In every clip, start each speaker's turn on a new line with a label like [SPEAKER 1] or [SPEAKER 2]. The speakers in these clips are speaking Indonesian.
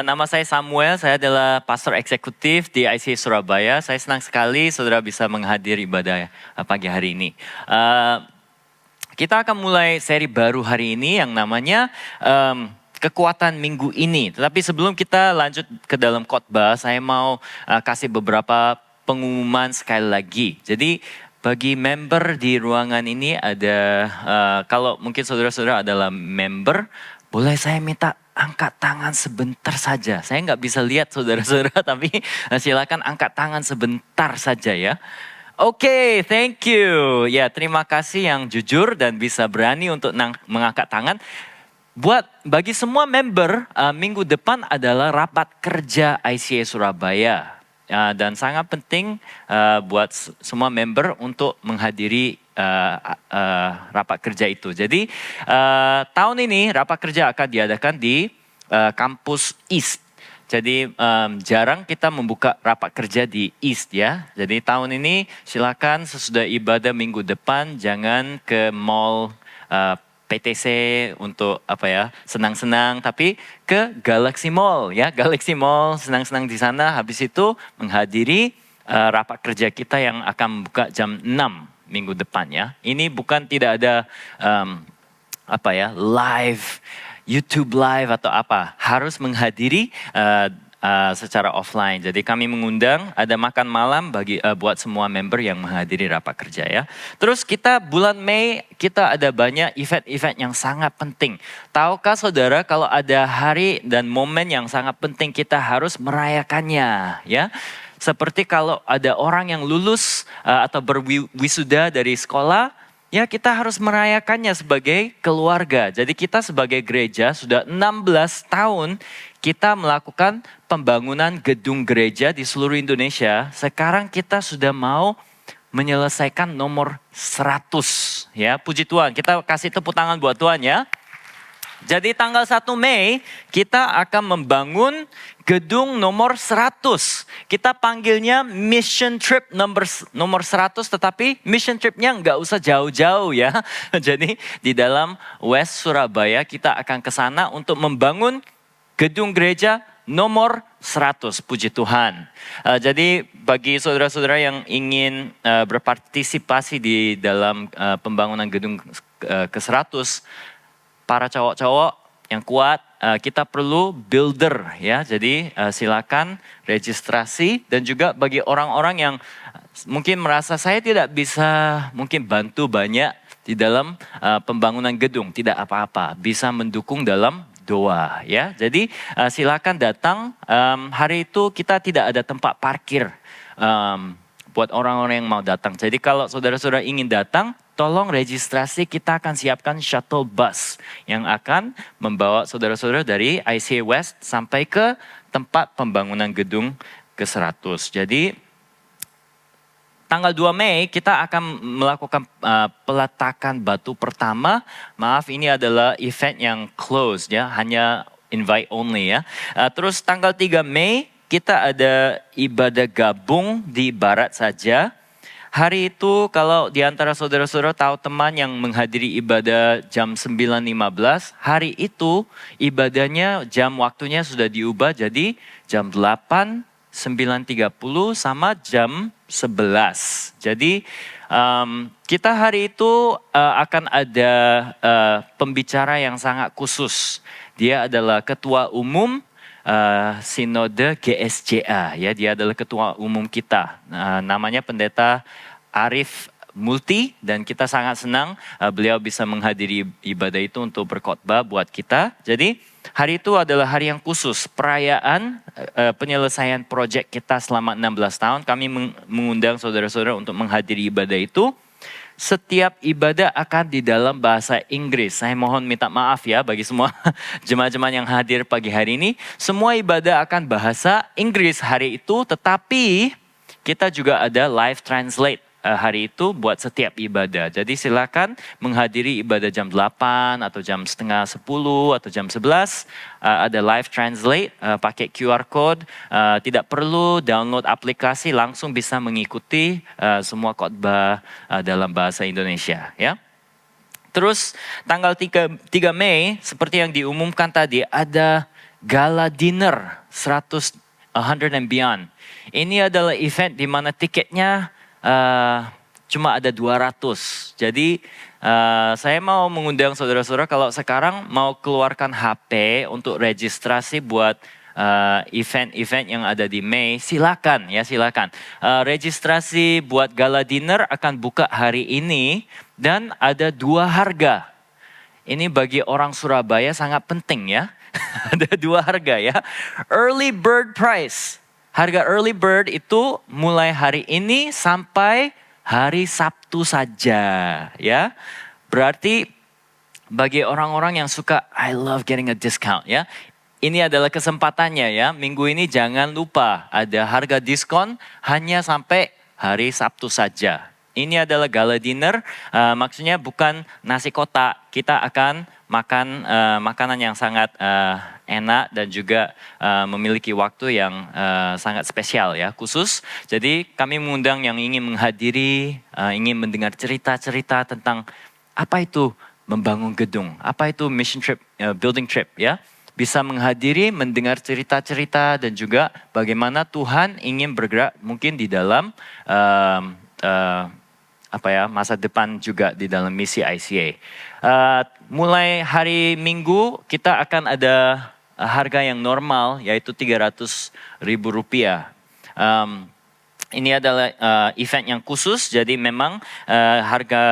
[SPEAKER 1] Nama saya Samuel, saya adalah pastor eksekutif di ICA Surabaya. Saya senang sekali saudara bisa menghadiri ibadah pagi hari ini. Kita akan mulai seri baru hari ini yang namanya Kekuatan Minggu Ini. Tetapi sebelum kita lanjut ke dalam khotbah, saya mau kasih beberapa pengumuman sekali lagi. Jadi bagi member di ruangan ini ada, kalau mungkin saudara-saudara adalah member, boleh saya minta angkat tangan sebentar saja. Saya nggak bisa lihat saudara-saudara, tapi silakan angkat tangan sebentar saja ya. Oke, thank you. Ya, terima kasih yang jujur dan bisa berani untuk mengangkat tangan. Bagi semua member, minggu depan adalah rapat kerja ICA Surabaya. Dan sangat penting buat semua member untuk menghadiri rapat kerja itu. Jadi tahun ini rapat kerja akan diadakan di kampus East. Jadi jarang kita membuka rapat kerja di East ya. Jadi tahun ini silakan sesudah ibadah minggu depan jangan ke mall PTC untuk senang-senang, tapi ke Galaxy Mall ya. Galaxy Mall senang-senang di sana, habis itu menghadiri rapat kerja kita yang akan buka jam 6 minggu depan ya. Ini bukan tidak ada live, YouTube live atau apa. Harus menghadiri secara offline. Jadi kami mengundang ada makan malam buat semua member yang menghadiri rapat kerja ya. Terus kita bulan Mei kita ada banyak event-event yang sangat penting. Tahukah saudara kalau ada hari dan momen yang sangat penting kita harus merayakannya ya. Seperti kalau ada orang yang lulus atau berwisuda dari sekolah, ya kita harus merayakannya sebagai keluarga. Jadi kita sebagai gereja sudah 16 tahun kita melakukan pembangunan gedung gereja di seluruh Indonesia. Sekarang kita sudah mau menyelesaikan nomor 100. Ya, puji Tuhan. Kita kasih tepuk tangan buat Tuhan ya. Jadi tanggal 1 Mei kita akan membangun gedung nomor 100. Kita panggilnya mission trip nomor 100, tetapi mission tripnya nggak usah jauh-jauh ya. Jadi di dalam West Surabaya kita akan ke sana untuk membangun gedung gereja nomor 100, puji Tuhan. Jadi bagi saudara-saudara yang ingin berpartisipasi di dalam pembangunan gedung ke-100, para cowok-cowok yang kuat, kita perlu builder ya. Jadi silakan registrasi, dan juga bagi orang-orang yang mungkin merasa saya tidak bisa mungkin bantu banyak di dalam pembangunan gedung, tidak apa-apa, bisa mendukung dalam doa ya. Jadi silakan datang. Hari itu kita tidak ada tempat parkir buat orang-orang yang mau datang. Jadi kalau saudara-saudara ingin datang, tolong registrasi, kita akan siapkan shuttle bus yang akan membawa saudara-saudara dari ICA West sampai ke tempat pembangunan gedung ke-100. Jadi tanggal 2 Mei kita akan melakukan peletakan batu pertama. Maaf, ini adalah event yang closed ya, hanya invite only ya. Terus tanggal 3 Mei kita ada ibadah gabung di barat saja. Hari itu kalau di antara saudara-saudara tahu teman yang menghadiri ibadah jam 9.15, hari itu ibadahnya waktunya sudah diubah jadi jam 8, 9.30 sama jam 11. Jadi kita hari itu akan ada pembicara yang sangat khusus. Dia adalah ketua umum Sinode GSJA ya, dia adalah ketua umum kita. Namanya Pendeta Arif Multi, dan kita sangat senang beliau bisa menghadiri ibadah itu untuk berkhotbah buat kita. Jadi hari itu adalah hari yang khusus, perayaan penyelesaian proyek kita selama 16 tahun. Kami mengundang saudara-saudara untuk menghadiri ibadah itu. Setiap ibadah akan di dalam bahasa Inggris. Saya mohon minta maaf ya bagi semua jemaat-jemaat yang hadir pagi hari ini. Semua ibadah akan bahasa Inggris hari itu, tetapi kita juga ada live translate hari itu buat setiap ibadah. Jadi silakan menghadiri ibadah jam 8 atau jam setengah 10 atau jam 11. Ada live translate, pakai QR code. Tidak perlu download aplikasi, langsung bisa mengikuti semua khotbah dalam bahasa Indonesia ya. Terus tanggal 3 Mei seperti yang diumumkan tadi ada Gala Dinner 100 and Beyond. Ini adalah event di mana tiketnya cuma ada 200. Jadi saya mau mengundang saudara-saudara kalau sekarang mau keluarkan HP untuk registrasi buat event-event yang ada di Mei, silakan ya, silakan. Registrasi buat Gala Dinner akan buka hari ini dan ada 2 harga. Ini bagi orang Surabaya sangat penting ya. Ada 2 harga ya. Early bird price. Harga early bird itu mulai hari ini sampai hari Sabtu saja ya. Berarti bagi orang-orang yang suka I love getting a discount ya. Ini adalah kesempatannya ya. Minggu ini jangan lupa ada harga diskon hanya sampai hari Sabtu saja. Ini adalah Gala Dinner, maksudnya bukan nasi kotak. Kita akan makan makanan yang sangat enak dan juga memiliki waktu yang sangat spesial ya, khusus. Jadi kami mengundang yang ingin menghadiri, ingin mendengar cerita-cerita tentang apa itu membangun gedung, apa itu mission trip, building trip ya. Bisa menghadiri, mendengar cerita-cerita dan juga bagaimana Tuhan ingin bergerak mungkin di dalam masa depan juga di dalam misi ICA. Mulai hari Minggu kita akan ada harga yang normal yaitu Rp300.000. Ini adalah event yang khusus, jadi memang harga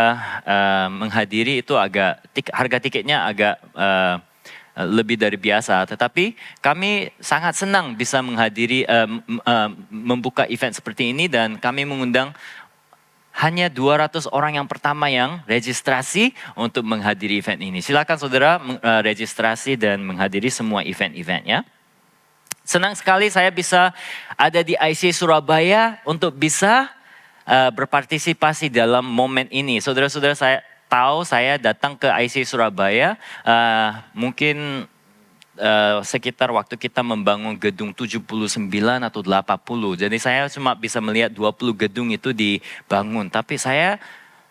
[SPEAKER 1] menghadiri itu harga tiketnya agak lebih dari biasa, tetapi kami sangat senang bisa menghadiri, membuka event seperti ini dan kami mengundang hanya 200 orang yang pertama yang registrasi untuk menghadiri event ini. Silakan saudara registrasi dan menghadiri semua event-event ya. Senang sekali saya bisa ada di ICA Surabaya untuk bisa berpartisipasi dalam momen ini. Saudara-saudara saya datang ke ICA Surabaya mungkin sekitar waktu kita membangun gedung 79 atau 80. Jadi saya cuma bisa melihat 20 gedung itu dibangun. Tapi saya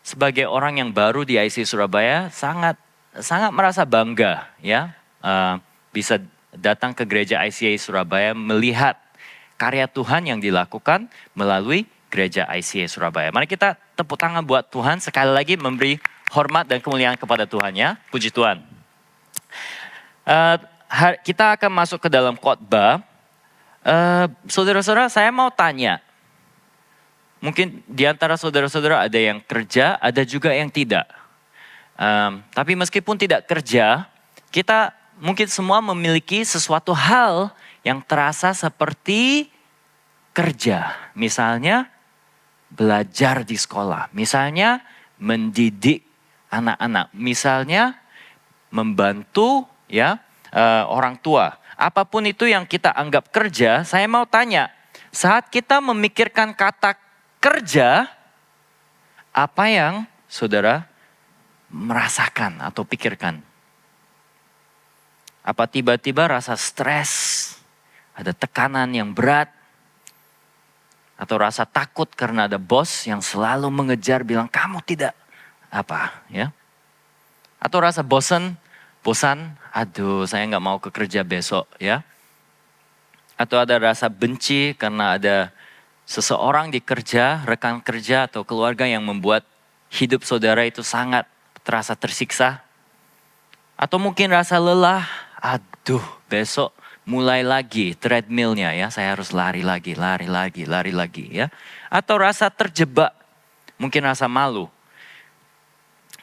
[SPEAKER 1] sebagai orang yang baru di ICA Surabaya sangat merasa bangga ya bisa datang ke gereja ICA Surabaya melihat karya Tuhan yang dilakukan melalui gereja ICA Surabaya. Mari kita tepuk tangan buat Tuhan, sekali lagi memberi hormat dan kemuliaan kepada Tuhan ya. Puji Tuhan. Kita akan masuk ke dalam khotbah. Saudara-saudara, saya mau tanya. Mungkin di antara saudara-saudara ada yang kerja, ada juga yang tidak. Tapi meskipun tidak kerja, kita mungkin semua memiliki sesuatu hal yang terasa seperti kerja. Misalnya belajar di sekolah, misalnya mendidik anak-anak, misalnya membantu ya orang tua. Apapun itu yang kita anggap kerja, saya mau tanya, saat kita memikirkan kata kerja, apa yang saudara merasakan atau pikirkan? Apa tiba-tiba rasa stres, ada tekanan yang berat, atau rasa takut karena ada bos yang selalu mengejar bilang kamu tidak apa ya? Atau rasa bosan, aduh saya nggak mau kerja besok ya. Atau ada rasa benci karena ada seseorang di kerja, rekan kerja atau keluarga yang membuat hidup saudara itu sangat terasa tersiksa. Atau mungkin rasa lelah, aduh besok mulai lagi treadmillnya ya, saya harus lari lagi ya. Atau rasa terjebak, mungkin rasa malu.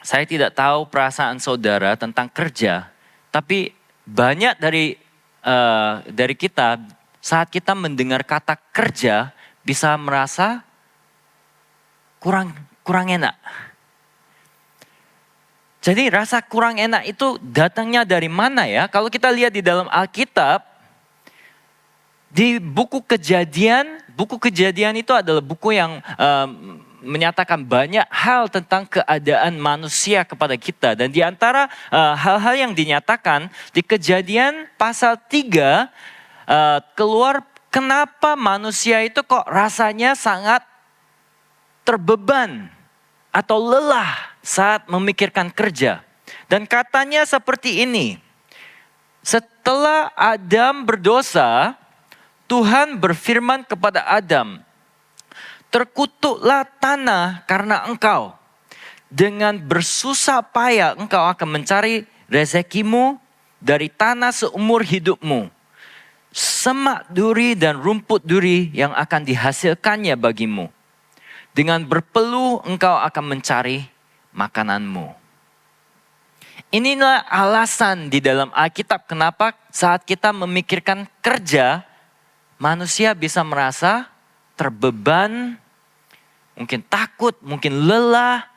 [SPEAKER 1] Saya tidak tahu perasaan saudara tentang kerja, tapi banyak dari kita saat kita mendengar kata kerja bisa merasa kurang enak. Jadi rasa kurang enak itu datangnya dari mana ya? Kalau kita lihat di dalam Alkitab, di buku Kejadian itu adalah buku yang menyatakan banyak hal tentang keadaan manusia kepada kita. Dan di antara hal-hal yang dinyatakan di Kejadian pasal 3 keluar kenapa manusia itu kok rasanya sangat terbeban atau lelah saat memikirkan kerja. Dan katanya seperti ini, setelah Adam berdosa, Tuhan berfirman kepada Adam, terkutuklah tanah karena engkau. Dengan bersusah payah engkau akan mencari rezekimu dari tanah seumur hidupmu. Semak duri dan rumput duri yang akan dihasilkannya bagimu. Dengan berpeluh engkau akan mencari makananmu. Inilah alasan di dalam Alkitab kenapa saat kita memikirkan kerja, manusia bisa merasa terbeban, mungkin takut, mungkin lelah,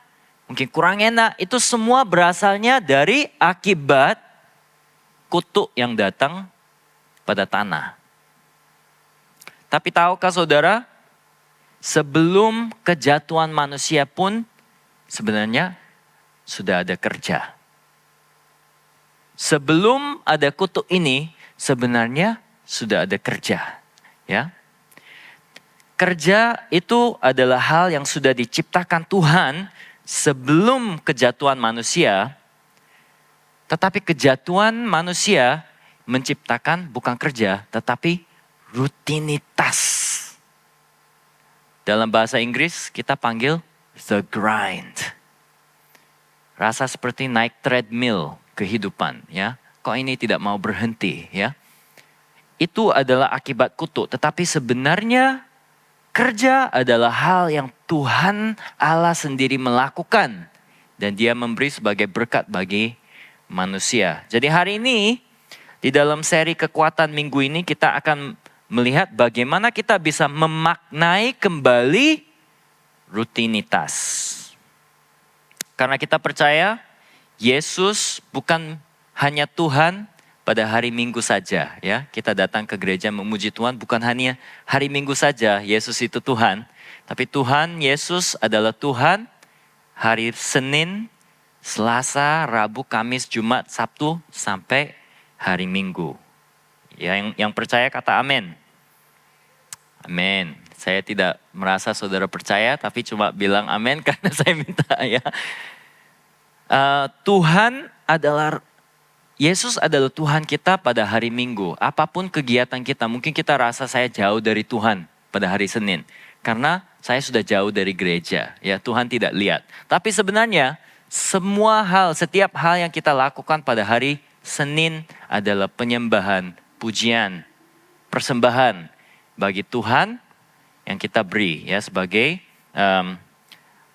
[SPEAKER 1] mungkin kurang enak. Itu semua berasalnya dari akibat kutuk yang datang pada tanah. Tapi tahukah saudara, sebelum kejatuhan manusia pun sebenarnya sudah ada kerja. Sebelum ada kutuk ini, sebenarnya sudah ada kerja. Ya. Kerja itu adalah hal yang sudah diciptakan Tuhan sebelum kejatuhan manusia. Tetapi kejatuhan manusia menciptakan bukan kerja, tetapi rutinitas. Dalam bahasa Inggris kita panggil the grind. Rasa seperti naik treadmill kehidupan, ya. Kok ini tidak mau berhenti, ya. Itu adalah akibat kutuk, tetapi sebenarnya kerja adalah hal yang Tuhan Allah sendiri melakukan dan Dia memberi sebagai berkat bagi manusia. Jadi hari ini di dalam seri kekuatan minggu ini kita akan melihat bagaimana kita bisa memaknai kembali rutinitas. Karena kita percaya Yesus bukan hanya Tuhan pada hari Minggu saja, ya. Kita datang ke gereja memuji Tuhan bukan hanya hari Minggu saja Yesus itu Tuhan, tapi Tuhan Yesus adalah Tuhan hari Senin, Selasa, Rabu, Kamis, Jumat, Sabtu sampai hari Minggu. Ya, yang percaya kata amin. Amin. Saya tidak merasa saudara percaya, tapi cuma bilang amin karena saya minta, ya. Yesus adalah Tuhan kita pada hari Minggu. Apapun kegiatan kita, mungkin kita rasa saya jauh dari Tuhan pada hari Senin. Karena saya sudah jauh dari gereja, ya Tuhan tidak lihat. Tapi sebenarnya semua hal, setiap hal yang kita lakukan pada hari Senin adalah penyembahan, pujian, persembahan bagi Tuhan yang kita beri, ya sebagai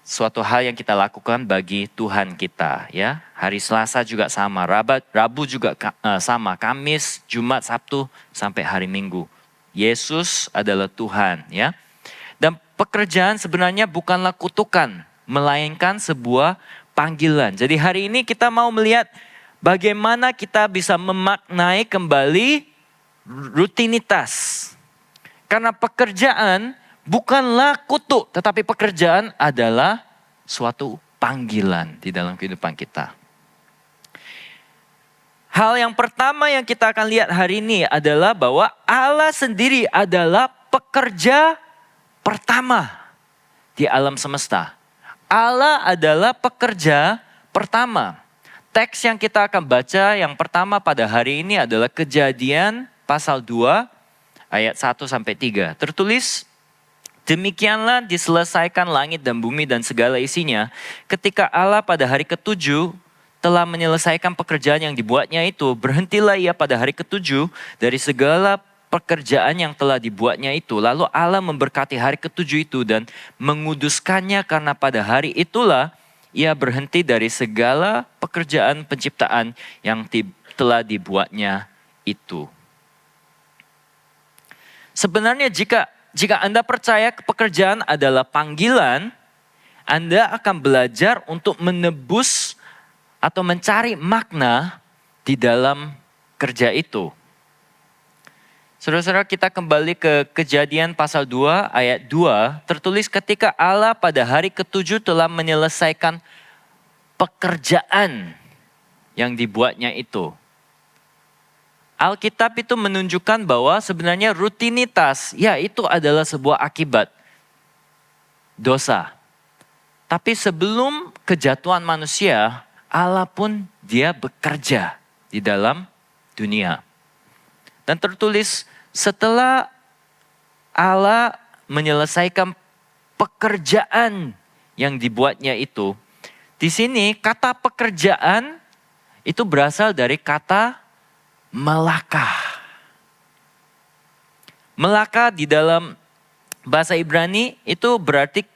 [SPEAKER 1] suatu hal yang kita lakukan bagi Tuhan kita, ya. Hari Selasa juga sama, Rabu juga sama, Kamis, Jumat, Sabtu sampai hari Minggu. Yesus adalah Tuhan, ya. Dan pekerjaan sebenarnya bukanlah kutukan, melainkan sebuah panggilan. Jadi hari ini kita mau melihat bagaimana kita bisa memaknai kembali rutinitas. Karena pekerjaan bukanlah kutuk, tetapi pekerjaan adalah suatu panggilan di dalam kehidupan kita. Hal yang pertama yang kita akan lihat hari ini adalah bahwa Allah sendiri adalah pekerja pertama di alam semesta. Allah adalah pekerja pertama. Teks yang kita akan baca yang pertama pada hari ini adalah Kejadian pasal 2 ayat 1-3. Tertulis, demikianlah diselesaikan langit dan bumi dan segala isinya ketika Allah pada hari ketujuh telah menyelesaikan pekerjaan yang dibuatnya itu. Berhentilah ia pada hari ketujuh dari segala pekerjaan yang telah dibuatnya itu. Lalu Allah memberkati hari ketujuh itu dan menguduskannya karena pada hari itulah ia berhenti dari segala pekerjaan penciptaan yang telah dibuatnya itu. Sebenarnya jika Anda percaya pekerjaan adalah panggilan, Anda akan belajar untuk menebus atau mencari makna di dalam kerja itu. Saudara-saudara, kita kembali ke Kejadian pasal 2 ayat 2, tertulis ketika Allah pada hari ketujuh telah menyelesaikan pekerjaan yang dibuatnya itu. Alkitab itu menunjukkan bahwa sebenarnya rutinitas, ya itu adalah sebuah akibat dosa. Tapi sebelum kejatuhan manusia, Allah pun dia bekerja di dalam dunia. Dan tertulis setelah Allah menyelesaikan pekerjaan yang dibuatnya itu. Di sini kata pekerjaan itu berasal dari kata melaka. Melaka di dalam bahasa Ibrani itu berarti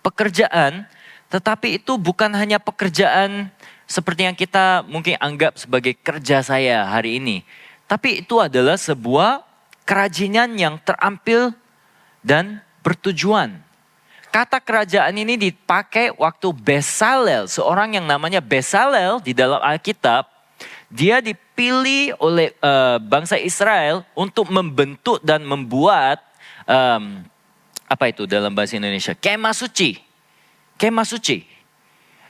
[SPEAKER 1] pekerjaan, tetapi itu bukan hanya pekerjaan seperti yang kita mungkin anggap sebagai kerja saya hari ini. Tapi itu adalah sebuah kerajinan yang terampil dan bertujuan. Kata kerajaan ini dipakai waktu Bezalel, seorang yang namanya Bezalel di dalam Alkitab. Dia dipilih oleh bangsa Israel untuk membentuk dan membuat apa itu dalam bahasa Indonesia? Kemah suci. Kemah suci.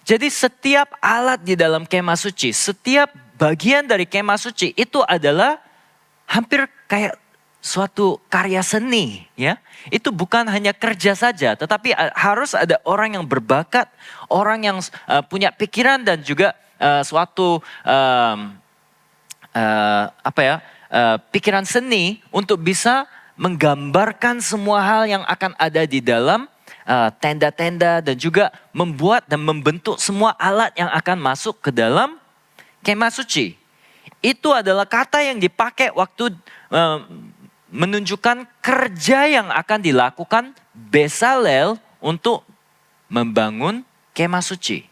[SPEAKER 1] Jadi setiap alat di dalam kemah suci, setiap bagian dari kemah suci itu adalah hampir kayak suatu karya seni, ya. Itu bukan hanya kerja saja, tetapi harus ada orang yang berbakat, orang yang punya pikiran dan juga suatu pikiran seni untuk bisa menggambarkan semua hal yang akan ada di dalam tenda-tenda dan juga membuat dan membentuk semua alat yang akan masuk ke dalam kemah suci. Itu adalah kata yang dipakai waktu menunjukkan kerja yang akan dilakukan Bezalel untuk membangun kemah suci.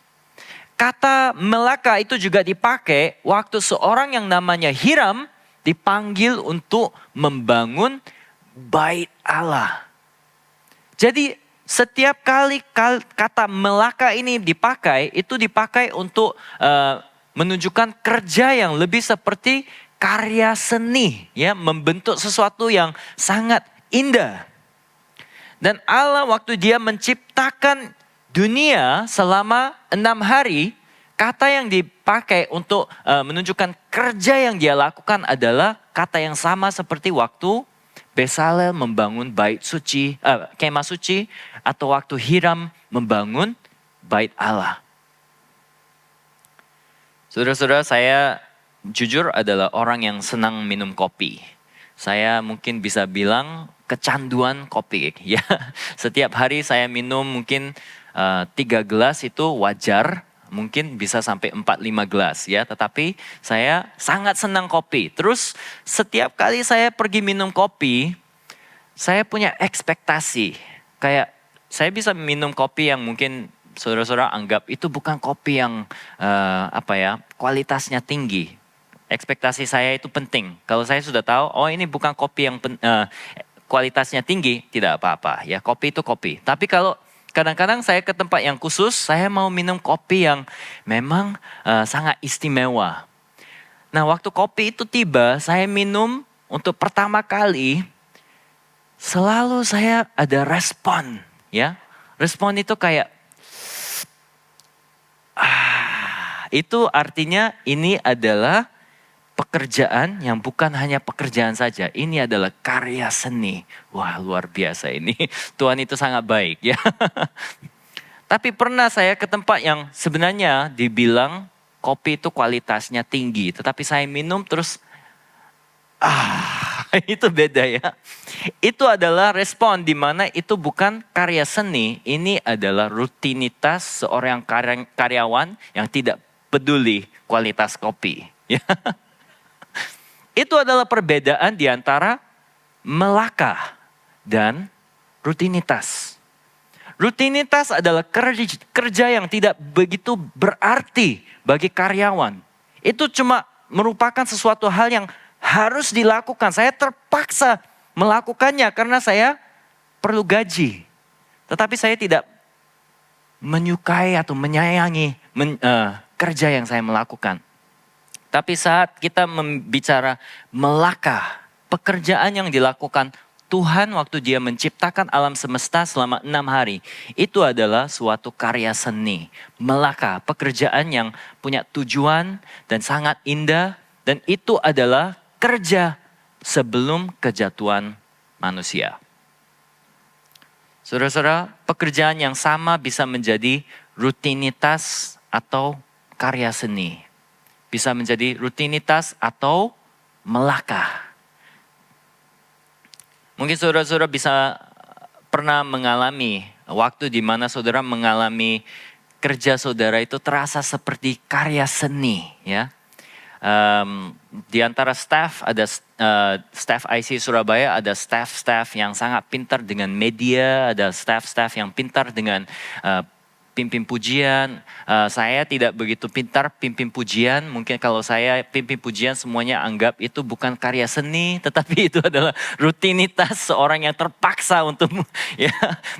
[SPEAKER 1] Kata melaka itu juga dipakai waktu seorang yang namanya Hiram dipanggil untuk membangun bait Allah. Jadi setiap kali kata melaka ini dipakai, itu dipakai untuk menunjukkan kerja yang lebih seperti karya seni, ya, membentuk sesuatu yang sangat indah. Dan Allah waktu dia menciptakan dunia selama 6 hari, kata yang dipakai untuk menunjukkan kerja yang dia lakukan adalah kata yang sama seperti waktu Bezalel membangun bait suci, kemah suci, atau waktu Hiram membangun bait Allah. Saudara-saudara, saya jujur adalah orang yang senang minum kopi. Saya mungkin bisa bilang kecanduan kopi, ya. Setiap hari saya minum mungkin 3 gelas itu wajar, mungkin bisa sampai 4-5 gelas, ya. Tetapi saya sangat senang kopi. Terus setiap kali saya pergi minum kopi, saya punya ekspektasi. Kayak saya bisa minum kopi yang mungkin saudara-saudara anggap itu bukan kopi yang kualitasnya tinggi. Ekspektasi saya itu penting. Kalau saya sudah tahu, oh ini bukan kopi yang kualitasnya tinggi, tidak apa-apa. Ya, kopi itu kopi. Tapi kalau kadang-kadang saya ke tempat yang khusus, saya mau minum kopi yang memang sangat istimewa. Nah, waktu kopi itu tiba, saya minum untuk pertama kali, selalu saya ada respon. Ya, respon itu kayak, itu artinya ini adalah pekerjaan yang bukan hanya pekerjaan saja. Ini adalah karya seni. Wah, luar biasa ini. Tuhan itu sangat baik, ya. Tapi pernah saya ke tempat yang sebenarnya dibilang kopi itu kualitasnya tinggi. Tetapi saya minum terus, itu beda, ya. Itu adalah respon di mana itu bukan karya seni. Ini adalah rutinitas seorang karyawan yang tidak peduli kualitas kopi, ya. Itu adalah perbedaan di antara melaka dan rutinitas. Rutinitas adalah kerja yang tidak begitu berarti bagi karyawan. Itu cuma merupakan sesuatu hal yang harus dilakukan. Saya terpaksa melakukannya karena saya perlu gaji. Tetapi saya tidak menyukai atau menyayangi kerja yang saya melakukan. Tapi saat kita membicara melaka, pekerjaan yang dilakukan Tuhan waktu dia menciptakan alam semesta selama 6 hari. Itu adalah suatu karya seni. Melaka, pekerjaan yang punya tujuan dan sangat indah. Dan itu adalah kerja sebelum kejatuhan manusia. Saudara-saudara, pekerjaan yang sama bisa menjadi rutinitas atau karya seni. Bisa menjadi rutinitas atau melaka. Mungkin saudara-saudara bisa pernah mengalami waktu di mana saudara mengalami kerja saudara itu terasa seperti karya seni, ya. Di antara staff ada staff IC Surabaya, ada staff yang sangat pintar dengan media, ada staff yang pintar dengan pimpin pujian. Saya tidak begitu pintar pimpin pujian. Mungkin kalau saya pimpin pujian semuanya anggap itu bukan karya seni, tetapi itu adalah rutinitas seorang yang terpaksa untuk ya,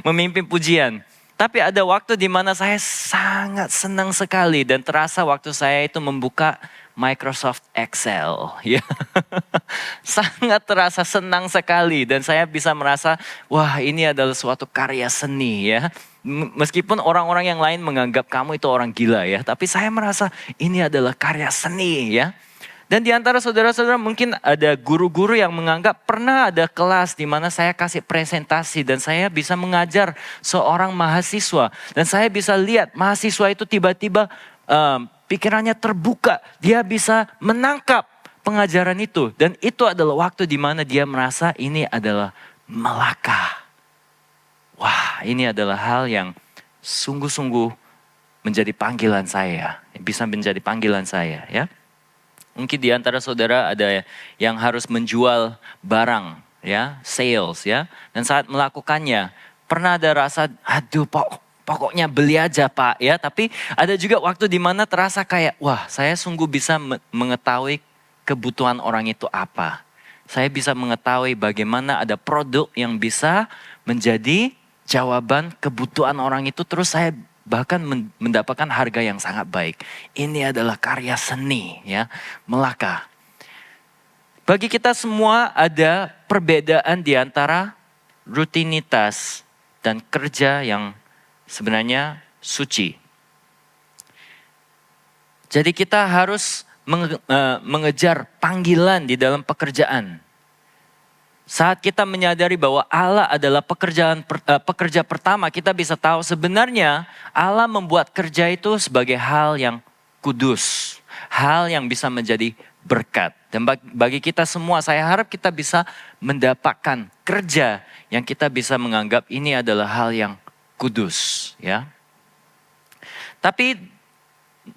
[SPEAKER 1] memimpin pujian. Tapi ada waktu di mana saya sangat senang sekali dan terasa waktu saya itu membuka Microsoft Excel, ya. Sangat terasa senang sekali dan saya bisa merasa, wah ini adalah suatu karya seni, ya. Meskipun orang-orang yang lain menganggap kamu itu orang gila, ya, tapi saya merasa ini adalah karya seni, ya. Dan di antara saudara-saudara mungkin ada guru-guru yang menganggap pernah ada kelas di mana saya kasih presentasi dan saya bisa mengajar seorang mahasiswa. Dan saya bisa lihat mahasiswa itu tiba-tiba pikirannya terbuka. Dia bisa menangkap pengajaran itu. Dan itu adalah waktu di mana dia merasa ini adalah melaka. Wah, ini adalah hal yang sungguh-sungguh menjadi panggilan saya. Bisa menjadi panggilan saya, ya. Mungkin di antara saudara ada yang harus menjual barang, ya, sales, ya. Dan saat melakukannya, pernah ada rasa, aduh pokoknya beli aja Pak, ya. Tapi ada juga waktu di mana terasa kayak, wah saya sungguh bisa mengetahui kebutuhan orang itu apa. Saya bisa mengetahui bagaimana ada produk yang bisa menjadi jawaban kebutuhan orang itu, terus saya bahkan mendapatkan harga yang sangat baik. Ini adalah karya seni, ya, melaka. Bagi kita semua ada perbedaan di antara rutinitas dan kerja yang sebenarnya suci. Jadi kita harus mengejar panggilan di dalam pekerjaan. Saat kita menyadari bahwa Allah adalah pekerja pertama, kita bisa tahu sebenarnya Allah membuat kerja itu sebagai hal yang kudus. Hal yang bisa menjadi berkat. Dan bagi kita semua, saya harap kita bisa mendapatkan kerja yang kita bisa menganggap ini adalah hal yang kudus, ya. Tapi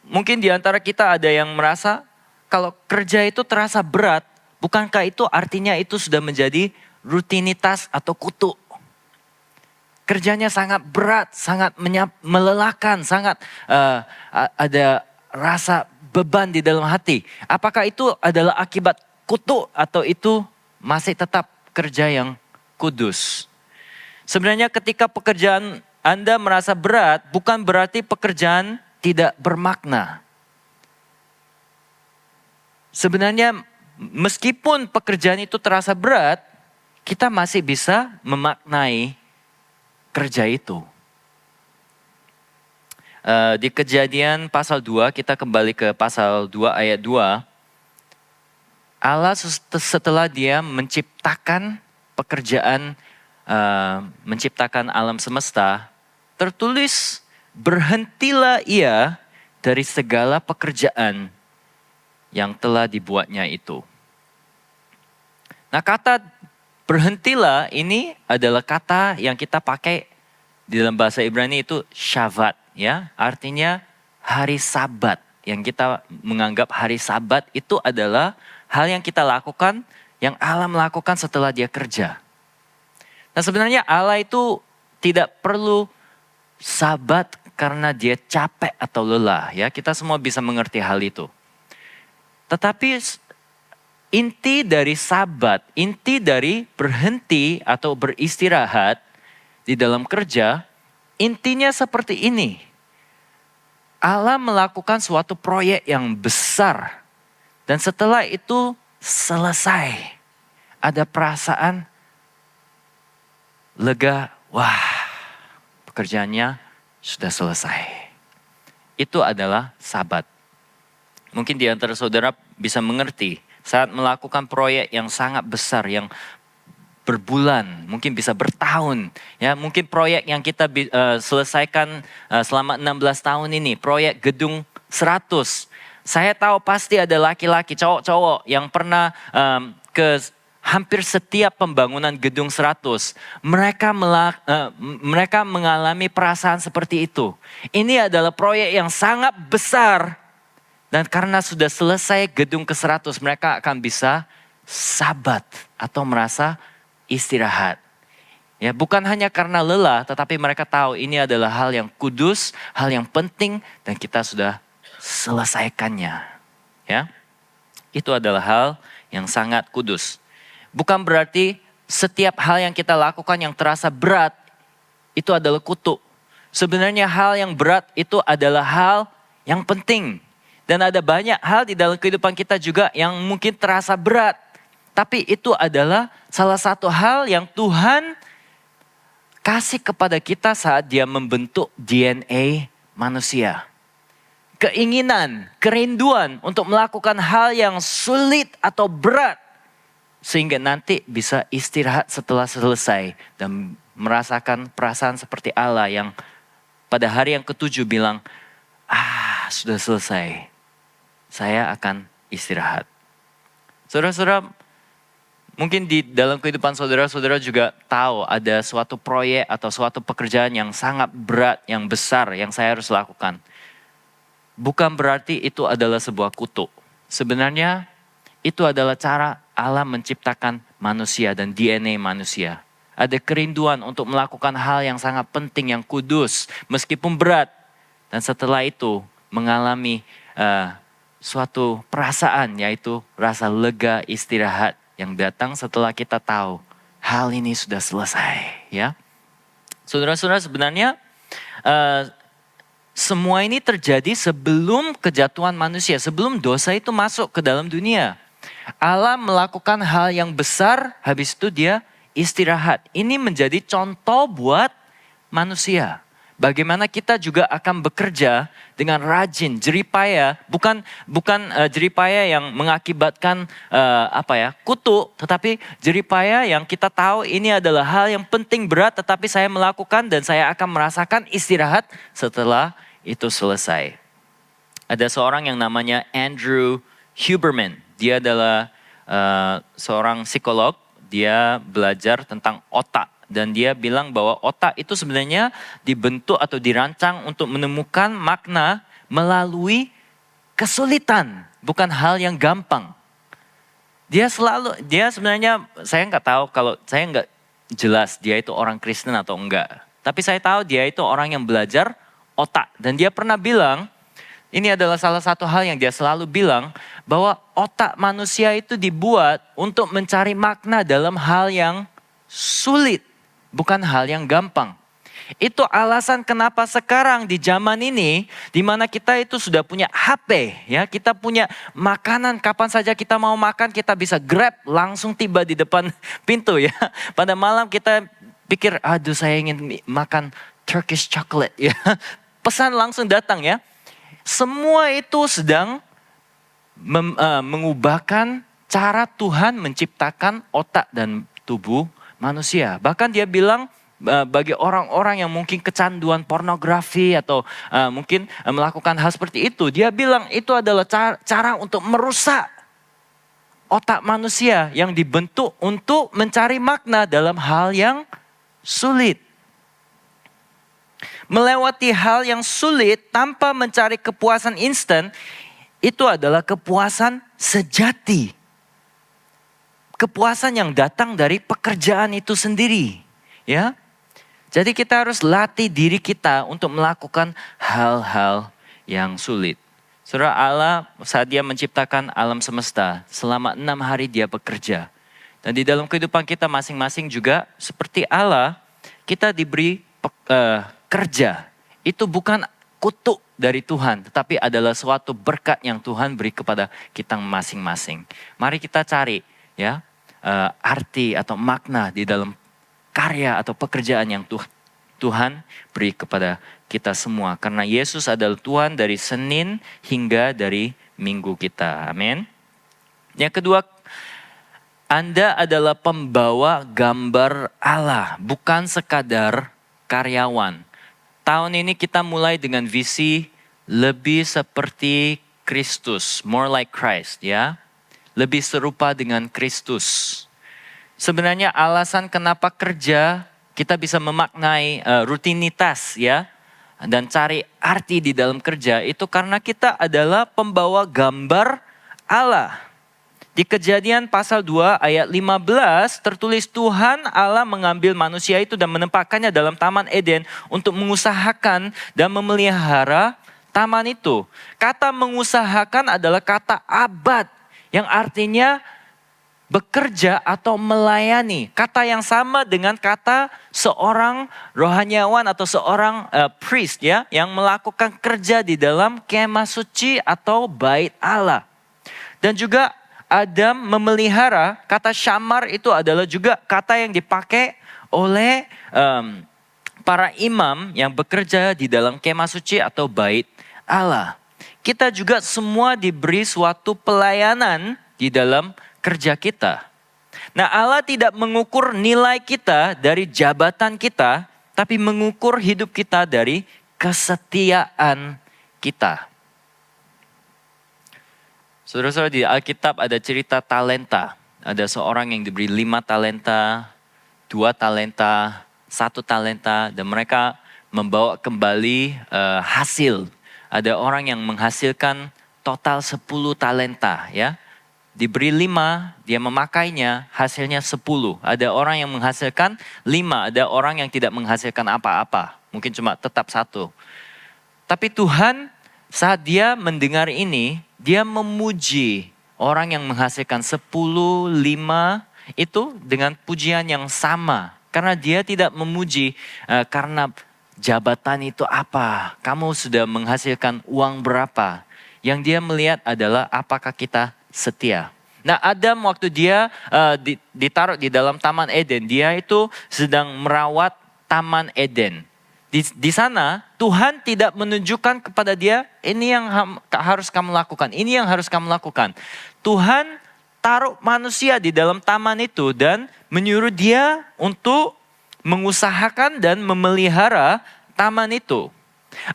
[SPEAKER 1] mungkin di antara kita ada yang merasa kalau kerja itu terasa berat, bukankah itu artinya itu sudah menjadi rutinitas atau kutu? Kerjanya sangat berat, sangat melelahkan, sangat ada rasa beban di dalam hati. Apakah itu adalah akibat kutu atau itu masih tetap kerja yang kudus? Sebenarnya ketika pekerjaan Anda merasa berat, bukan berarti pekerjaan tidak bermakna. Sebenarnya meskipun pekerjaan itu terasa berat, kita masih bisa memaknai kerja itu. Di Kejadian pasal 2, kita kembali ke pasal 2 ayat 2. Allah setelah dia menciptakan pekerjaan, menciptakan alam semesta, tertulis berhentilah ia dari segala pekerjaan yang telah dibuatnya itu. Nah, kata berhentilah ini adalah kata yang kita pakai di dalam bahasa Ibrani itu syavat, ya. Artinya hari Sabat. Yang kita menganggap hari Sabat itu adalah hal yang kita lakukan, yang Allah melakukan setelah dia kerja. Nah, sebenarnya Allah itu tidak perlu Sabat karena dia capek atau lelah, ya. Kita semua bisa mengerti hal itu. Tetapi inti dari Sabat, inti dari berhenti atau beristirahat di dalam kerja, intinya seperti ini. Allah melakukan suatu proyek yang besar. Dan setelah itu selesai, ada perasaan lega, wah pekerjaannya sudah selesai. Itu adalah Sabat. Mungkin di antara saudara bisa mengerti saat melakukan proyek yang sangat besar, yang berbulan, mungkin bisa bertahun. Ya, mungkin proyek yang kita selesaikan selama 16 tahun ini, proyek gedung 100. Saya tahu pasti ada laki-laki, cowok-cowok yang pernah ke hampir setiap pembangunan gedung 100, mereka mengalami perasaan seperti itu. Ini adalah proyek yang sangat besar. Dan karena sudah selesai gedung ke-100, mereka akan bisa sabat atau merasa istirahat. Ya, bukan hanya karena lelah, tetapi mereka tahu ini adalah hal yang kudus, hal yang penting, dan kita sudah selesaikannya. Ya, itu adalah hal yang sangat kudus. Bukan berarti setiap hal yang kita lakukan yang terasa berat, itu adalah kutuk. Sebenarnya hal yang berat itu adalah hal yang penting. Dan ada banyak hal di dalam kehidupan kita juga yang mungkin terasa berat. Tapi itu adalah salah satu hal yang Tuhan kasih kepada kita saat dia membentuk DNA manusia. Keinginan, kerinduan untuk melakukan hal yang sulit atau berat. Sehingga nanti bisa istirahat setelah selesai. Dan merasakan perasaan seperti Allah yang pada hari yang ke-7 bilang, sudah selesai. Saya akan istirahat. Saudara-saudara, mungkin di dalam kehidupan saudara-saudara juga tahu ada suatu proyek atau suatu pekerjaan yang sangat berat, yang besar, yang saya harus lakukan. Bukan berarti itu adalah sebuah kutuk. Sebenarnya itu adalah cara Allah menciptakan manusia dan DNA manusia. Ada kerinduan untuk melakukan hal yang sangat penting, yang kudus, meskipun berat. Dan setelah itu mengalami suatu perasaan, yaitu rasa lega, istirahat. Yang datang setelah kita tahu hal ini sudah selesai, ya. Saudara-saudara, sebenarnya semua ini terjadi sebelum kejatuhan manusia, sebelum dosa itu masuk ke dalam dunia. Allah melakukan hal yang besar, habis itu dia istirahat. Ini menjadi contoh buat manusia. Bagaimana kita juga akan bekerja dengan rajin, jeripaya, bukan jeripaya yang mengakibatkan kutuk, tetapi jeripaya yang kita tahu ini adalah hal yang penting, berat, tetapi saya melakukan dan saya akan merasakan istirahat setelah itu selesai. Ada seorang yang namanya Andrew Huberman. Dia adalah seorang psikolog. Dia belajar tentang otak. Dan dia bilang bahwa otak itu sebenarnya dibentuk atau dirancang untuk menemukan makna melalui kesulitan. Bukan hal yang gampang. Dia sebenarnya, saya nggak tahu, kalau saya nggak jelas dia itu orang Kristen atau enggak. Tapi saya tahu dia itu orang yang belajar otak. Dan dia pernah bilang, ini adalah salah satu hal yang dia selalu bilang, bahwa otak manusia itu dibuat untuk mencari makna dalam hal yang sulit. Bukan hal yang gampang. Itu alasan kenapa sekarang di zaman ini, di mana kita itu sudah punya HP, ya, kita punya makanan kapan saja kita mau makan, kita bisa grab langsung tiba di depan pintu, ya. Pada malam kita pikir, aduh saya ingin makan Turkish chocolate, ya. Pesan langsung datang, ya. Semua itu sedang mengubahkan cara Tuhan menciptakan otak dan tubuh manusia. Bahkan dia bilang bagi orang-orang yang mungkin kecanduan pornografi atau mungkin melakukan hal seperti itu. Dia bilang itu adalah cara untuk merusak otak manusia yang dibentuk untuk mencari makna dalam hal yang sulit. Melewati hal yang sulit tanpa mencari kepuasan instan, itu adalah kepuasan sejati. Kepuasan yang datang dari pekerjaan itu sendiri, ya. Jadi kita harus latih diri kita untuk melakukan hal-hal yang sulit. Saudara, Allah saat dia menciptakan alam semesta, selama 6 hari dia bekerja. Dan di dalam kehidupan kita masing-masing juga seperti Allah, kita diberi kerja. Itu bukan kutuk dari Tuhan, tetapi adalah suatu berkat yang Tuhan beri kepada kita masing-masing. Mari kita cari, ya, arti atau makna di dalam karya atau pekerjaan yang Tuhan beri kepada kita semua. Karena Yesus adalah Tuhan dari Senin hingga dari Minggu kita. Amin. Yang kedua, Anda adalah pembawa gambar Allah, bukan sekadar karyawan. Tahun ini kita mulai dengan visi lebih seperti Kristus, more like Christ, ya. Lebih serupa dengan Kristus. sebenarnya alasan kenapa kerja, kita bisa memaknai rutinitas ya. Dan cari arti di dalam kerja itu karena kita adalah pembawa gambar Allah. Di Kejadian pasal 2 ayat 15 tertulis Tuhan Allah mengambil manusia itu dan menempatkannya dalam Taman Eden untuk mengusahakan dan memelihara taman itu. Kata mengusahakan adalah kata abad yang artinya bekerja atau melayani. Kata yang sama dengan kata seorang rohaniawan atau seorang priest ya, yang melakukan kerja di dalam kemah suci atau bait Allah. Dan juga Adam memelihara, kata syamar itu adalah juga kata yang dipakai oleh para imam yang bekerja di dalam kemah suci atau bait Allah. Kita juga semua diberi suatu pelayanan di dalam kerja kita. Nah, Allah tidak mengukur nilai kita dari jabatan kita, tapi mengukur hidup kita dari kesetiaan kita. Saudara-saudara, di Alkitab ada cerita talenta. Ada seorang yang diberi 5 talenta, 2 talenta, 1 talenta, dan mereka membawa kembali hasil. Ada orang yang menghasilkan total 10 talenta ya. Diberi 5, dia memakainya, hasilnya 10. Ada orang yang menghasilkan 5, ada orang yang tidak menghasilkan apa-apa. Mungkin cuma tetap 1. Tapi Tuhan saat dia mendengar ini, dia memuji orang yang menghasilkan 10, 5 itu dengan pujian yang sama. Karena dia tidak memuji karena jabatan itu apa, kamu sudah menghasilkan uang berapa. Yang dia melihat adalah apakah kita setia. Nah, Adam waktu dia ditaruh di dalam Taman Eden, dia itu sedang merawat Taman Eden. Di sana Tuhan tidak menunjukkan kepada dia, ini yang harus kamu lakukan, ini yang harus kamu lakukan. Tuhan taruh manusia di dalam taman itu dan menyuruh dia untuk mengusahakan dan memelihara taman itu.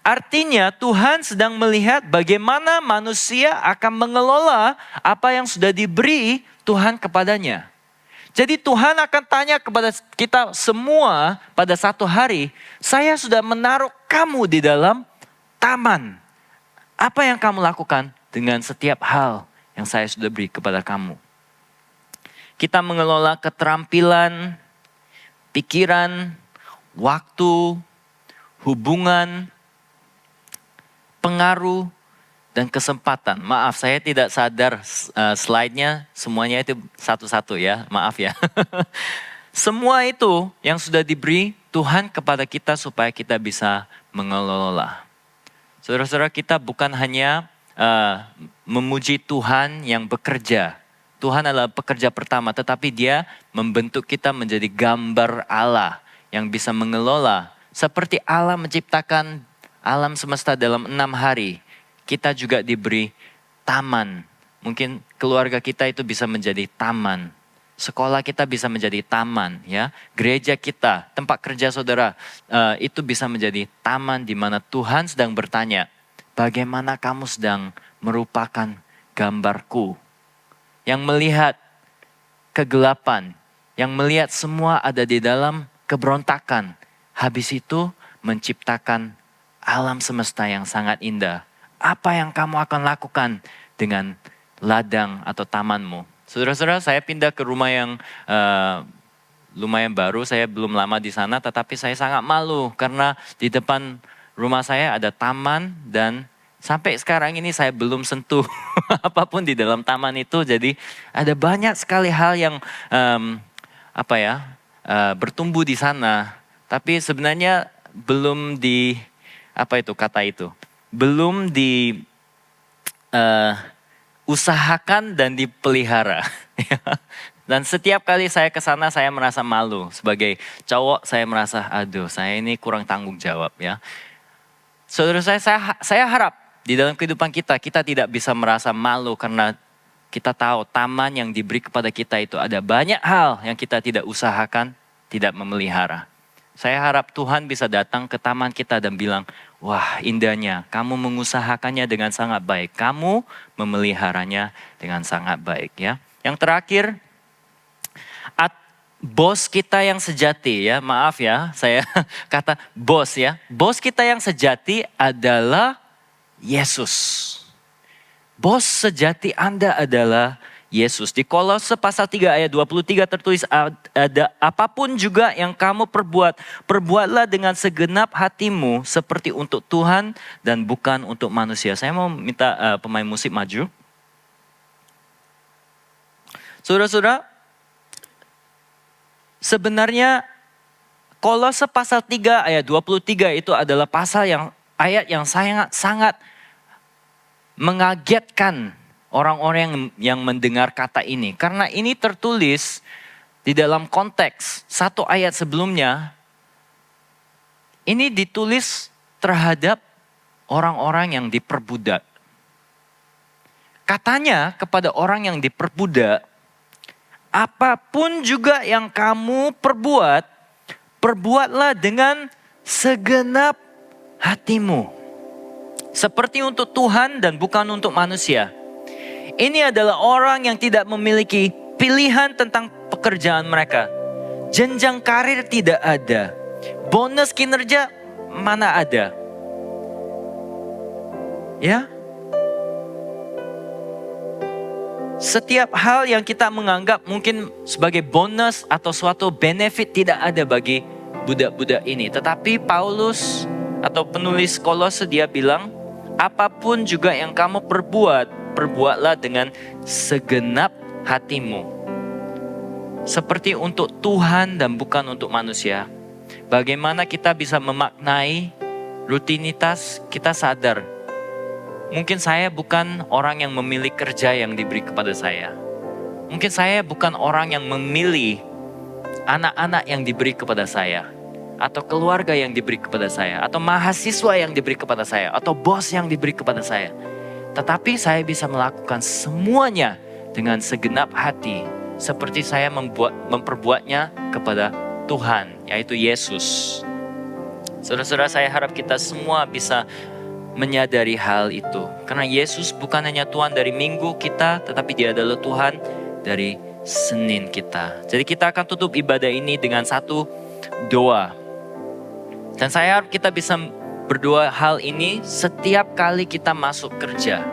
[SPEAKER 1] Artinya Tuhan sedang melihat bagaimana manusia akan mengelola apa yang sudah diberi Tuhan kepadanya. Jadi Tuhan akan tanya kepada kita semua pada satu hari, saya sudah menaruh kamu di dalam taman. Apa yang kamu lakukan dengan setiap hal yang saya sudah beri kepada kamu? Kita mengelola keterampilan, pikiran, waktu, hubungan, pengaruh, dan kesempatan. Maaf, saya tidak sadar slide-nya semuanya itu satu-satu ya. Maaf ya. Semua itu yang sudah diberi Tuhan kepada kita supaya kita bisa mengelola. Saudara-saudara, kita bukan hanya memuji Tuhan yang bekerja. Tuhan adalah pekerja pertama, tetapi dia membentuk kita menjadi gambar Allah yang bisa mengelola. Seperti Allah menciptakan alam semesta dalam 6 hari, kita juga diberi taman. Mungkin keluarga kita itu bisa menjadi taman. Sekolah kita bisa menjadi taman, ya. Gereja kita, tempat kerja saudara, itu bisa menjadi taman di mana Tuhan sedang bertanya, bagaimana kamu sedang merupakan gambarku? Yang melihat kegelapan, yang melihat semua ada di dalam keberontakan. Habis itu menciptakan alam semesta yang sangat indah. Apa yang kamu akan lakukan dengan ladang atau tamanmu? Saudara-saudara, saya pindah ke rumah yang lumayan baru. Saya belum lama di sana, tetapi saya sangat malu karena di depan rumah saya ada taman dan sampai sekarang ini saya belum sentuh apapun di dalam taman itu. Jadi ada banyak sekali hal yang bertumbuh di sana, tapi sebenarnya belum belum diusahakan dan dipelihara. Dan setiap kali saya ke sana saya merasa malu. Sebagai cowok saya merasa, aduh saya ini kurang tanggung jawab ya. Saudara saya harap di dalam kehidupan kita tidak bisa merasa malu karena kita tahu taman yang diberi kepada kita itu ada banyak hal yang kita tidak usahakan, tidak memelihara. Saya harap Tuhan bisa datang ke taman kita dan bilang, wah indahnya, kamu mengusahakannya dengan sangat baik. Kamu memeliharanya dengan sangat baik ya. Yang terakhir, bos kita yang sejati ya, maaf ya saya kata bos ya. Bos kita yang sejati adalah Yesus. Bos sejati Anda adalah Yesus. Di Kolose pasal 3 ayat 23 tertulis ada apapun juga yang kamu perbuat, perbuatlah dengan segenap hatimu seperti untuk Tuhan dan bukan untuk manusia. Saya mau minta pemain musik maju. Saudara-saudara, sebenarnya Kolose pasal 3 ayat 23 itu adalah ayat yang sangat mengagetkan orang-orang yang mendengar kata ini. Karena ini tertulis di dalam konteks satu ayat sebelumnya. Ini ditulis terhadap orang-orang yang diperbudak. Katanya kepada orang yang diperbudak, apapun juga yang kamu perbuat, perbuatlah dengan segenap hatimu. Seperti untuk Tuhan dan bukan untuk manusia. Ini adalah orang yang tidak memiliki pilihan tentang pekerjaan mereka. Jenjang karir tidak ada. Bonus kinerja mana ada. Ya. Setiap hal yang kita menganggap mungkin sebagai bonus atau suatu benefit tidak ada bagi budak-budak ini. Tetapi Paulus atau penulis Kolose dia bilang, apapun juga yang kamu perbuat, perbuatlah dengan segenap hatimu. Seperti untuk Tuhan dan bukan untuk manusia. Bagaimana kita bisa memaknai rutinitas, kita sadar. Mungkin saya bukan orang yang memilih kerja yang diberi kepada saya. Mungkin saya bukan orang yang memilih anak-anak yang diberi kepada saya. Atau keluarga yang diberi kepada saya, atau mahasiswa yang diberi kepada saya, atau bos yang diberi kepada saya. Tetapi saya bisa melakukan semuanya dengan segenap hati, seperti saya memperbuatnya kepada Tuhan, yaitu Yesus. Saudara-saudara, saya harap kita semua bisa menyadari hal itu. Karena Yesus bukan hanya Tuhan dari minggu kita, tetapi dia adalah Tuhan dari Senin kita. Jadi kita akan tutup ibadah ini dengan satu doa. Dan saya harap kita bisa berdoa hal ini setiap kali kita masuk kerja.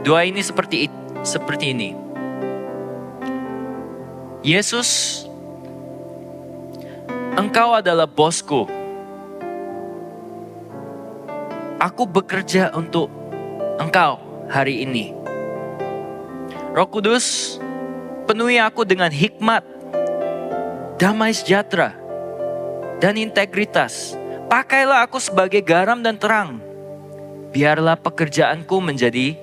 [SPEAKER 1] Doa ini seperti ini. Yesus, Engkau adalah bosku. Aku bekerja untuk Engkau hari ini. Roh Kudus, penuhi aku dengan hikmat, damai sejahtera, dan integritas. Pakailah aku sebagai garam dan terang. Biarlah pekerjaanku menjadi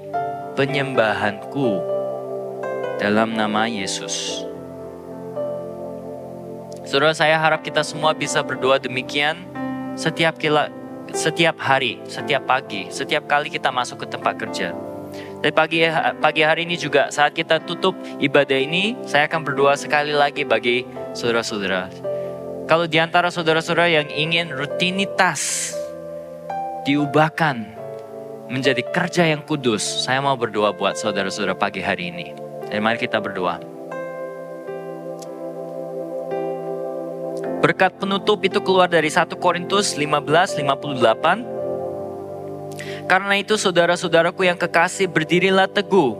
[SPEAKER 1] penyembahanku. Dalam nama Yesus. Saudara, saya harap kita semua bisa berdoa demikian setiap hari, setiap pagi, setiap kali kita masuk ke tempat kerja. Dan pagi hari ini juga saat kita tutup ibadah ini, saya akan berdoa sekali lagi bagi saudara-saudara. Kalau di antara saudara-saudara yang ingin rutinitas diubahkan menjadi kerja yang kudus, saya mau berdoa buat saudara-saudara pagi hari ini. Jadi mari kita berdoa. Berkat penutup itu keluar dari 1 Korintus 15:58. Karena itu saudara-saudaraku yang kekasih, berdirilah teguh.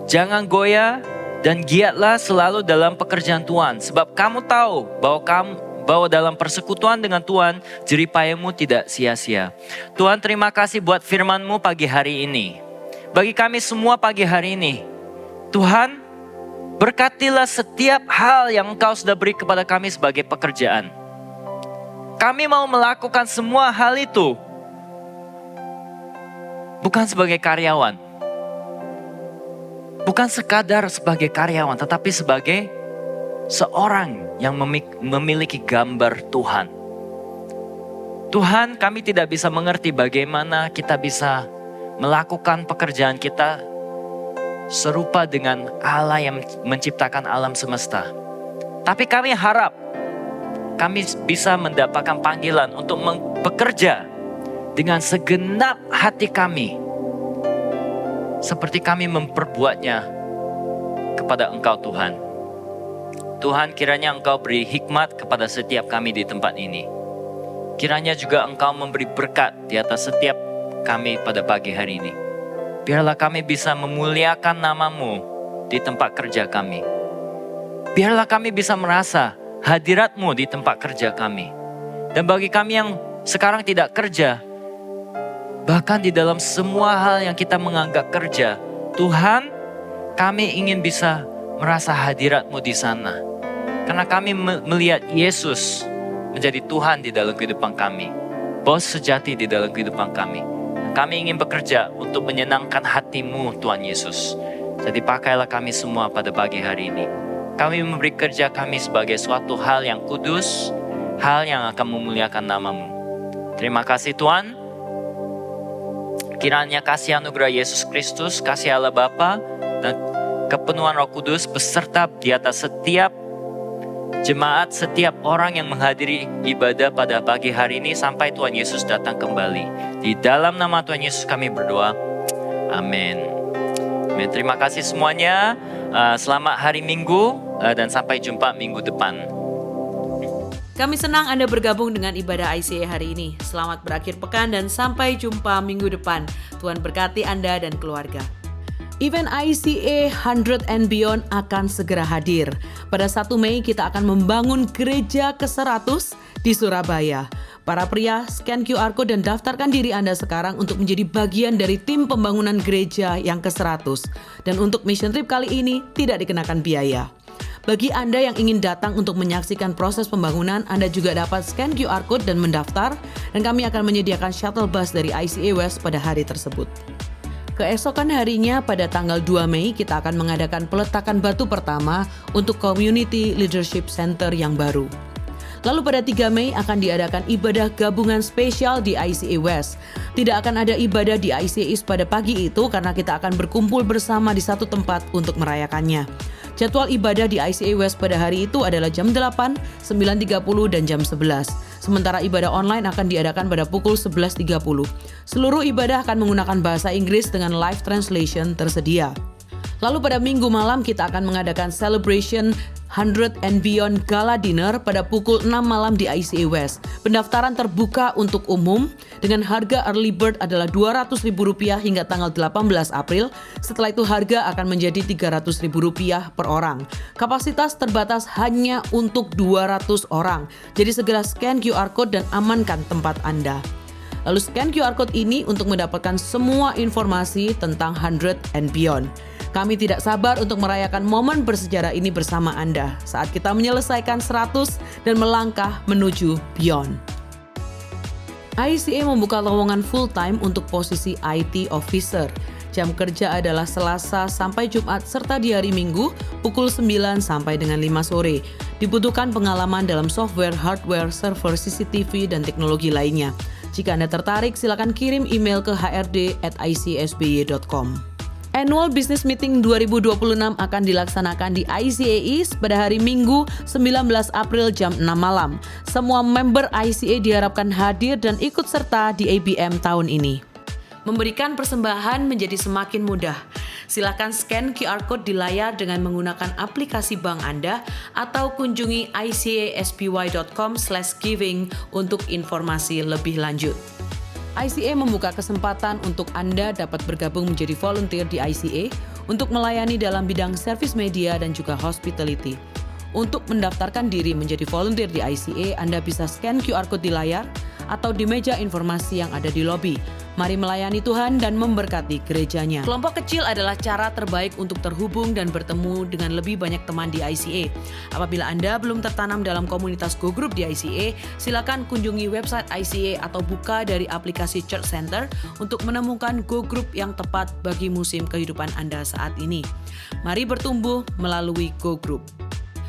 [SPEAKER 1] Jangan goyah dan giatlah selalu dalam pekerjaan Tuhan. Sebab kamu tahu bahwa dalam persekutuan dengan Tuhan, jeripayamu tidak sia-sia. Tuhan, terima kasih buat firman-Mu pagi hari ini. Bagi kami semua pagi hari ini, Tuhan, berkatilah setiap hal yang Engkau sudah beri kepada kami sebagai pekerjaan. Kami mau melakukan semua hal itu, bukan sebagai karyawan. Bukan sekadar sebagai karyawan, tetapi sebagai seorang yang memiliki gambar Tuhan. Tuhan, kami tidak bisa mengerti bagaimana kita bisa melakukan pekerjaan kita serupa dengan Allah yang menciptakan alam semesta. Tapi kami harap kami bisa mendapatkan panggilan untuk bekerja dengan segenap hati kami, seperti kami memperbuatnya kepada Engkau Tuhan. Tuhan, kiranya Engkau beri hikmat kepada setiap kami di tempat ini. Kiranya juga Engkau memberi berkat di atas setiap kami pada pagi hari ini. Biarlah kami bisa memuliakan nama-Mu di tempat kerja kami. Biarlah kami bisa merasa hadirat-Mu di tempat kerja kami. Dan bagi kami yang sekarang tidak kerja, bahkan di dalam semua hal yang kita menganggap kerja, Tuhan, kami ingin bisa merasa hadirat-Mu di sana. Karena kami melihat Yesus menjadi Tuhan di dalam kehidupan kami. Bos sejati di dalam kehidupan kami. Kami ingin bekerja untuk menyenangkan hati-Mu, Tuhan Yesus. Jadi pakailah kami semua pada pagi hari ini. Kami memberi kerja kami sebagai suatu hal yang kudus, hal yang akan memuliakan nama-Mu. Terima kasih Tuhan. Kiranya kasih anugerah Yesus Kristus, kasih Allah Bapa, dan kepenuhan Roh Kudus beserta di atas setiap jemaat, setiap orang yang menghadiri ibadah pada pagi hari ini sampai Tuhan Yesus datang kembali. Di dalam nama Tuhan Yesus kami berdoa. Amin. Amin. Terima kasih semuanya. Selamat hari Minggu dan sampai jumpa minggu depan.
[SPEAKER 2] Kami senang Anda bergabung dengan ibadah ICA hari ini. Selamat berakhir pekan dan sampai jumpa minggu depan. Tuhan berkati Anda dan keluarga. Event ICA 100 and Beyond akan segera hadir. Pada 1 Mei kita akan membangun gereja ke-100 di Surabaya. Para pria, scan QR Code dan daftarkan diri Anda sekarang untuk menjadi bagian dari tim pembangunan gereja yang ke-100. Dan untuk mission trip kali ini tidak dikenakan biaya. Bagi Anda yang ingin datang untuk menyaksikan proses pembangunan, Anda juga dapat scan QR Code dan mendaftar. Dan kami akan menyediakan shuttle bus dari ICA West pada hari tersebut. Keesokan harinya pada tanggal 2 Mei kita akan mengadakan peletakan batu pertama untuk Community Leadership Center yang baru. Lalu pada 3 Mei akan diadakan ibadah gabungan spesial di ICA West. Tidak akan ada ibadah di ICA East pada pagi itu karena kita akan berkumpul bersama di satu tempat untuk merayakannya. Jadwal ibadah di ICA West pada hari itu adalah jam 8, 9.30 dan jam 11. Sementara ibadah online akan diadakan pada pukul 11.30. Seluruh ibadah akan menggunakan bahasa Inggris dengan live translation tersedia. Lalu pada minggu malam kita akan mengadakan celebration 100 and Beyond Gala Dinner pada pukul 6 malam di ICA West. Pendaftaran terbuka untuk umum dengan harga early bird adalah Rp200.000 hingga tanggal 18 April. Setelah itu harga akan menjadi Rp300.000 per orang. Kapasitas terbatas hanya untuk 200 orang. Jadi segera scan QR Code dan amankan tempat Anda. Lalu scan QR Code ini untuk mendapatkan semua informasi tentang 100 and Beyond. Kami tidak sabar untuk merayakan momen bersejarah ini bersama Anda saat kita menyelesaikan 100 dan melangkah menuju Beyond. ICA membuka lowongan full-time untuk posisi IT Officer. Jam kerja adalah Selasa sampai Jumat serta di hari Minggu pukul 9 sampai dengan 5 sore. Dibutuhkan pengalaman dalam software, hardware, server, CCTV, dan teknologi lainnya. Jika Anda tertarik, silakan kirim email ke hrd@icsby.com. Annual Business Meeting 2026 akan dilaksanakan di ICA East pada hari Minggu 19 April jam 6 malam. Semua member ICA diharapkan hadir dan ikut serta di ABM tahun ini. Memberikan persembahan menjadi semakin mudah. Silakan scan QR Code di layar dengan menggunakan aplikasi bank Anda atau kunjungi icasby.com/giving untuk informasi lebih lanjut. ICA membuka kesempatan untuk Anda dapat bergabung menjadi volunteer di ICA untuk melayani dalam bidang service media dan juga hospitality. Untuk mendaftarkan diri menjadi volunteer di ICA, Anda bisa scan QR Code di layar atau di meja informasi yang ada di lobi. Mari melayani Tuhan dan memberkati gerejanya. Kelompok kecil adalah cara terbaik untuk terhubung dan bertemu dengan lebih banyak teman di ICA. Apabila Anda belum tertanam dalam komunitas Go Group di ICA, silakan kunjungi website ICA atau buka dari aplikasi Church Center untuk menemukan Go Group yang tepat bagi musim kehidupan Anda saat ini. Mari bertumbuh melalui Go Group.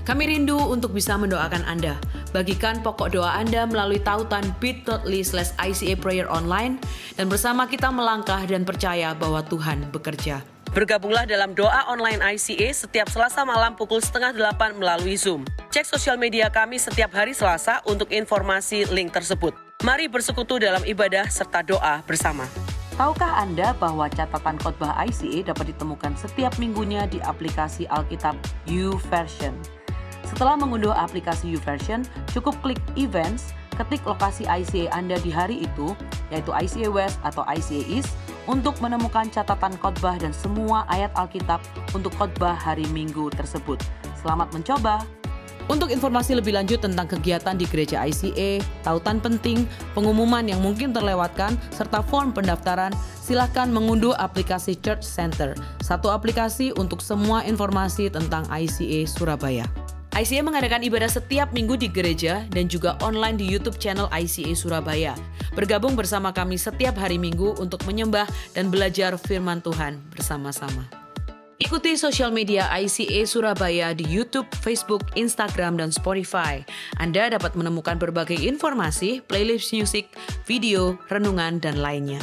[SPEAKER 2] Kami rindu untuk bisa mendoakan Anda. Bagikan pokok doa Anda melalui tautan bit.ly/ICA Prayer Online dan bersama kita melangkah dan percaya bahwa Tuhan bekerja. Bergabunglah dalam doa online ICA setiap Selasa malam pukul 7:30 melalui Zoom. Cek sosial media kami setiap hari Selasa untuk informasi link tersebut. Mari bersekutu dalam ibadah serta doa bersama. Tahukah Anda bahwa catatan khotbah ICA dapat ditemukan setiap minggunya di aplikasi Alkitab YouVersion? Setelah mengunduh aplikasi YouVersion, cukup klik Events, ketik lokasi ICA Anda di hari itu, yaitu ICA West atau ICA East, untuk menemukan catatan khotbah dan semua ayat Alkitab untuk khotbah hari Minggu tersebut. Selamat mencoba! Untuk informasi lebih lanjut tentang kegiatan di gereja ICA, tautan penting, pengumuman yang mungkin terlewatkan, serta form pendaftaran, silakan mengunduh aplikasi Church Center, satu aplikasi untuk semua informasi tentang ICA Surabaya. ICA mengadakan ibadah setiap minggu di gereja dan juga online di YouTube channel ICA Surabaya. Bergabung bersama kami setiap hari Minggu untuk menyembah dan belajar firman Tuhan bersama-sama. Ikuti sosial media ICA Surabaya di YouTube, Facebook, Instagram, dan Spotify. Anda dapat menemukan berbagai informasi, playlist musik, video, renungan, dan lainnya.